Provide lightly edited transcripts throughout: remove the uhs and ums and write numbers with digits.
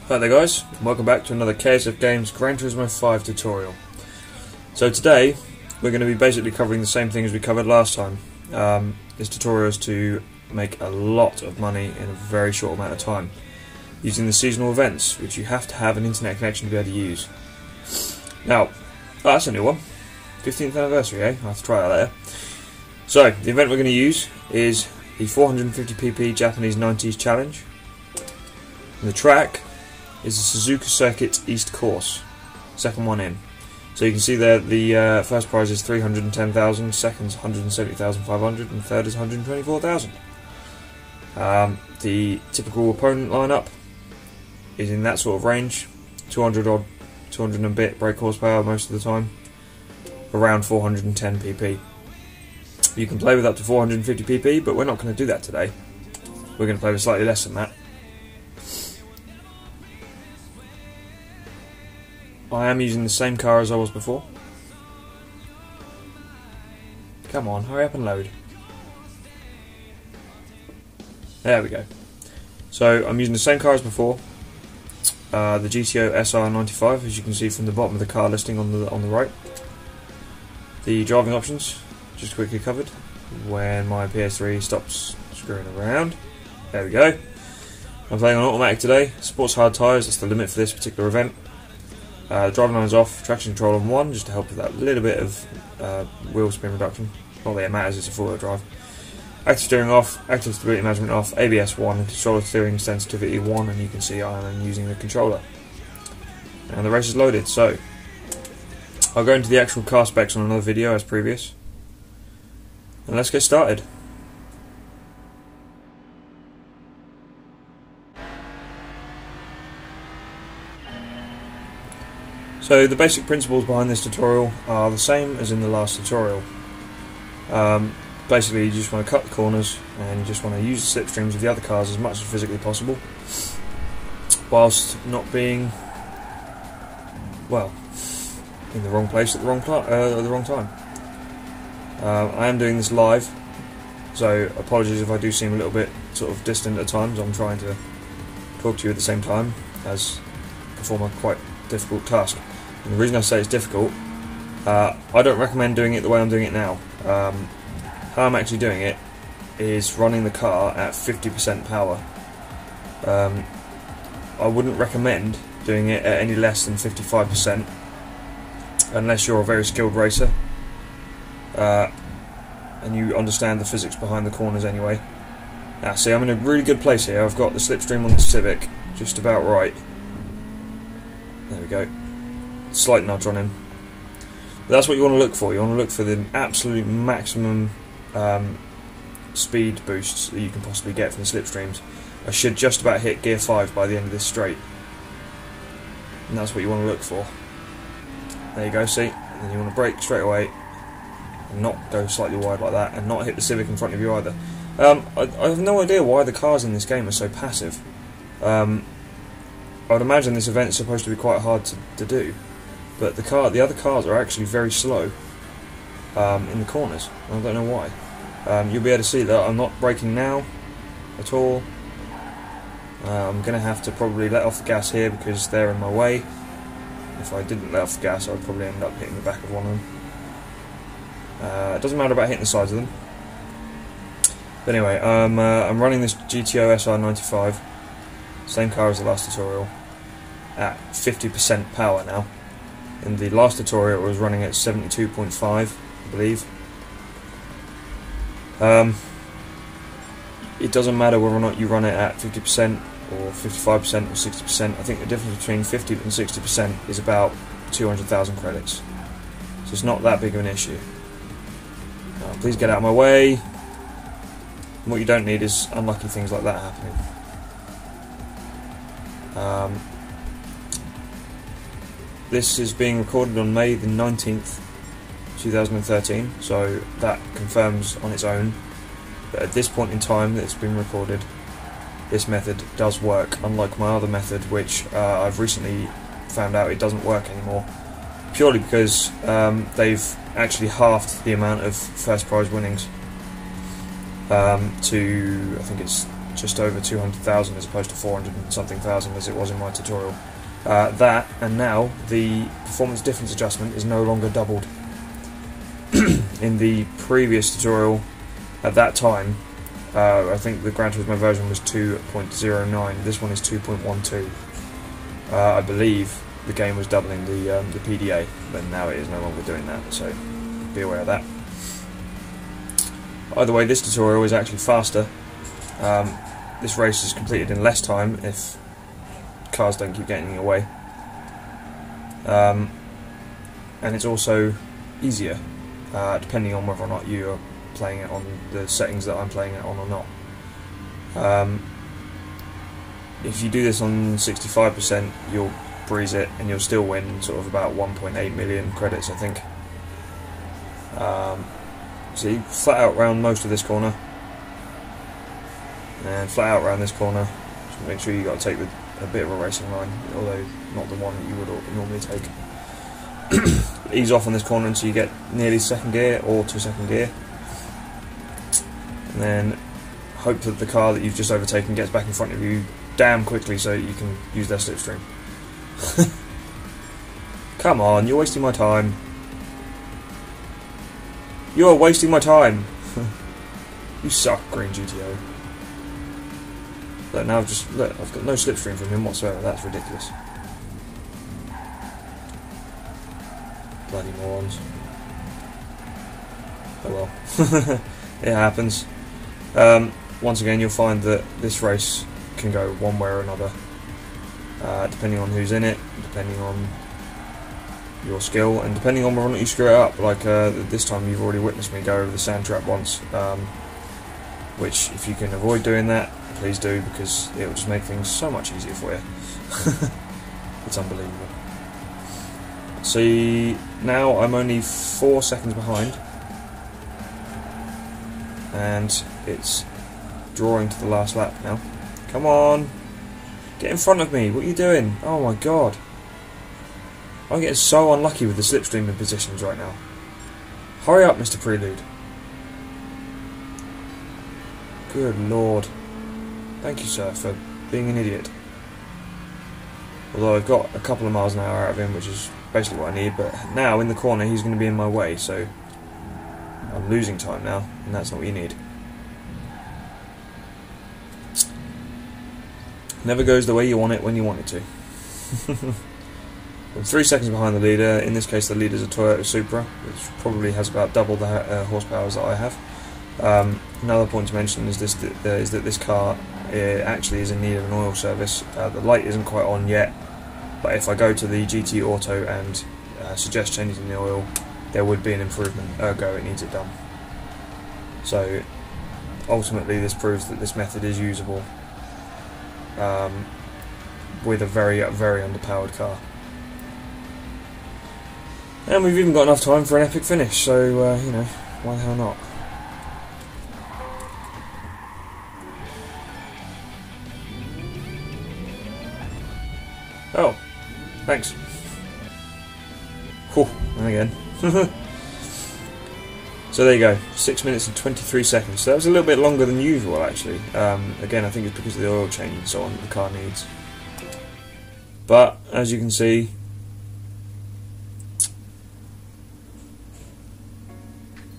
Hi there guys, and welcome back to another KSFgames Gran Turismo 5 tutorial. So today we're going to be basically covering the same thing as we covered last time. This tutorial is to make a lot of money in a very short amount of time using the seasonal events, which you have to have an internet connection to be able to use. Now, that's a new one. 15th anniversary, eh? I'll have to try that later. So, the event we're going to use is the 450pp Japanese 90s challenge. And the track is the Suzuka Circuit East Course, second one in. So you can see there the first prize is 310,000, second's 170,500, and third is 124,000. The typical opponent lineup is in that sort of range, 200 and a bit brake horsepower most of the time, around 410 pp. You can play with up to 450 pp, but we're not going to do that today. We're going to play with slightly less than that. I am using the same car as I was before. Come on, hurry up and load. There we go. So I'm using the same car as before, the GTO SR95, as you can see from the bottom of the car listing on the right. The driving options, just quickly covered when my PS3 stops screwing around. There we go. I'm playing on automatic today. Sports hard tyres, that's the limit for this particular event. The driving line's off, traction control on 1, just to help with that little bit of wheel spin reduction. Not that it matters, it's a four-wheel drive. Active steering off, active stability management off, ABS 1, controller steering sensitivity 1, and you can see I am using the controller. And the race is loaded, so I'll go into the actual car specs on another video as previous. And let's get started. So the basic principles behind this tutorial are the same as in the last tutorial. Basically you just want to cut the corners and you just want to use the slipstreams of the other cars as much as physically possible, whilst not being, well, in the wrong place at the wrong time. I am doing this live, so apologies if I do seem a little bit sort of distant at times. I'm trying to talk to you at the same time as perform a quite difficult task. And the reason I say it's difficult, I don't recommend doing it the way I'm doing it now. How I'm actually doing it is running the car at 50% power. I wouldn't recommend doing it at any less than 55% unless you're a very skilled racer and you understand the physics behind the corners anyway. Now see, I'm in a really good place here. I've got the slipstream on the Civic just about right. There we go. Slight nudge on him. But that's what you want to look for. You want to look for the absolute maximum speed boosts that you can possibly get from the slipstreams. I should just about hit gear 5 by the end of this straight. And that's what you want to look for. There you go, see? And then you want to brake straight away and not go slightly wide like that and not hit the Civic in front of you either. I have no idea why the cars in this game are so passive. I would imagine this event is supposed to be quite hard to do, but the other cars are actually very slow in the corners. I don't know why. You'll be able to see that I'm not braking now at all. I'm going to have to probably let off the gas here because they're in my way. If I didn't let off the gas, I would probably end up hitting the back of one of them. It doesn't matter about hitting the sides of them. But anyway, I'm running this GTO SR95, same car as the last tutorial, at 50% power now. In the last tutorial it was running at 72.5, I believe. It doesn't matter whether or not you run it at 50% or 55% or 60%. I think the difference between 50 and 60% is about 200,000 credits. So it's not that big of an issue. Please get out of my way. And what you don't need is unlucky things like that happening. This is being recorded on May the 19th, 2013, so that confirms on its own that at this point in time that it's been recorded, this method does work, unlike my other method, which I've recently found out it doesn't work anymore, purely because they've actually halved the amount of first prize winnings to, I think it's just over 200,000 as opposed to 400 and something thousand as it was in my tutorial. That, and now the performance difference adjustment is no longer doubled. In the previous tutorial, at that time, I think the Gran Turismo version was 2.09, this one is 2.12. I believe the game was doubling the PDA, but now it is no longer doing that, so be aware of that. Either way, this tutorial is actually faster. This race is completed in less time if cars don't keep getting in your way. And it's also easier, depending on whether or not you are playing it on the settings that I'm playing it on or not. If you do this on 65%, you'll breeze it and you'll still win sort of about 1.8 million credits, I think. So you flat out round most of this corner, and flat out round this corner. Just make sure you got to take a bit of a racing line, although not the one that you would normally take. Ease off on this corner until you get nearly second gear or to second gear, and then hope that the car that you've just overtaken gets back in front of you damn quickly so you can use their slipstream. Come on, you're wasting my time. You're wasting my time. You suck, Green GTO. But now look, I've got no slipstream from him whatsoever. That's ridiculous. Bloody morons. Oh well. It happens. Once again, you'll find that this race can go one way or another, depending on who's in it, depending on your skill, and depending on whether or not you screw it up. Like this time, you've already witnessed me go over the sand trap once, which, if you can avoid doing that, please do, because it will just make things so much easier for you. It's unbelievable. See, now I'm only 4 seconds behind, and it's drawing to the last lap now. Come on, get in front of me. What are you doing? Oh my god. I'm getting so unlucky with the slipstream positions right now. Hurry up, Mr. Prelude. Good lord. Thank you, sir, for being an idiot. Although I've got a couple of miles an hour out of him, which is basically what I need, but now in the corner he's going to be in my way, so I'm losing time now, and that's not what you need. Never goes the way you want it when you want it to. I'm 3 seconds behind the leader. In this case, the leader's a Toyota Supra, which probably has about double the horsepower that I have. Another point to mention is that this car actually is in need of an oil service. The light isn't quite on yet, but if I go to the GT Auto and suggest changing the oil, there would be an improvement. Ergo, it needs it done. So ultimately, this proves that this method is usable with a very, very underpowered car. And we've even got enough time for an epic finish, so, you know, why the hell not? Oh, thanks. Whew, and again. So there you go, 6 minutes and 23 seconds. So that was a little bit longer than usual, actually. Again, I think it's because of the oil change and so on that the car needs. But, as you can see,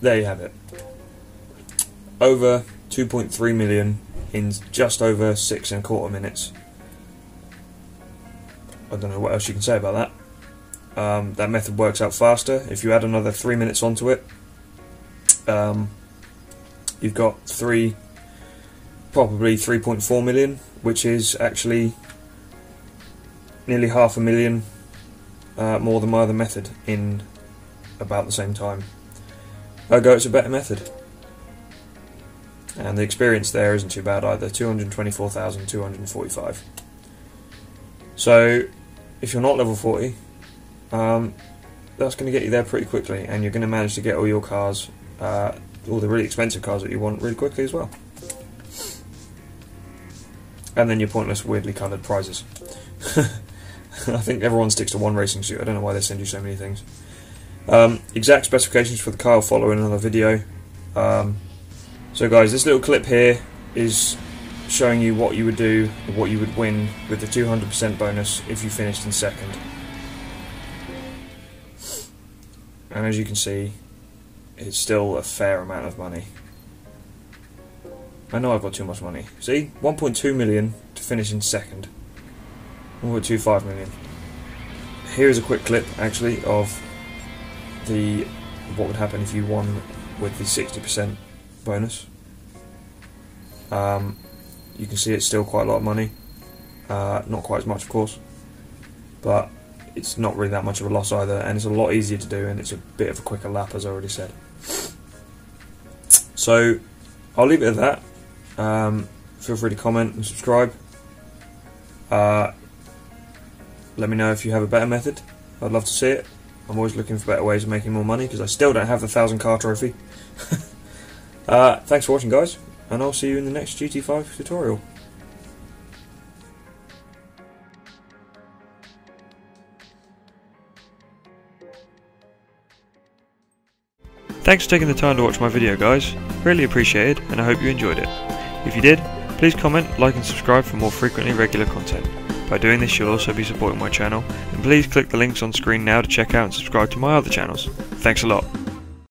there you have it. Over 2.3 million in just over 6.25 minutes. I don't know what else you can say about that. That method works out faster. If you add another 3 minutes onto it, you've got probably 3.4 million, which is actually nearly 500,000 more than my other method in about the same time. Ergo, it's a better method. And the experience there isn't too bad either, 224,245. So, if you're not level 40, that's going to get you there pretty quickly, and you're going to manage to get all your cars, all the really expensive cars that you want, really quickly as well. And then your pointless, weirdly coloured prizes. I think everyone sticks to one racing suit. I don't know why they send you so many things. Exact specifications for the car will follow in another video. So guys, this little clip here is showing you what you would do, or what you would win with the 200% bonus if you finished in second. And as you can see, it's still a fair amount of money. I know I've got too much money. See? 1.2 million to finish in second. 1.25 million. Here is a quick clip, actually, of what would happen if you won with the 60% bonus. You can see it's still quite a lot of money. Not quite as much, of course, but it's not really that much of a loss either, and it's a lot easier to do, and it's a bit of a quicker lap, as I already said. So I'll leave it at that. Feel free to comment and subscribe. Let me know if you have a better method. I'd love to see it. I'm always looking for better ways of making more money, because I still don't have the 1,000 car trophy. Thanks for watching, guys, and I'll see you in the next GT5 tutorial. Thanks for taking the time to watch my video, guys. Really appreciate it, and I hope you enjoyed it. If you did, please comment, like and subscribe for more frequently regular content. By doing this, you'll also be supporting my channel, and please click the links on screen now to check out and subscribe to my other channels. Thanks a lot.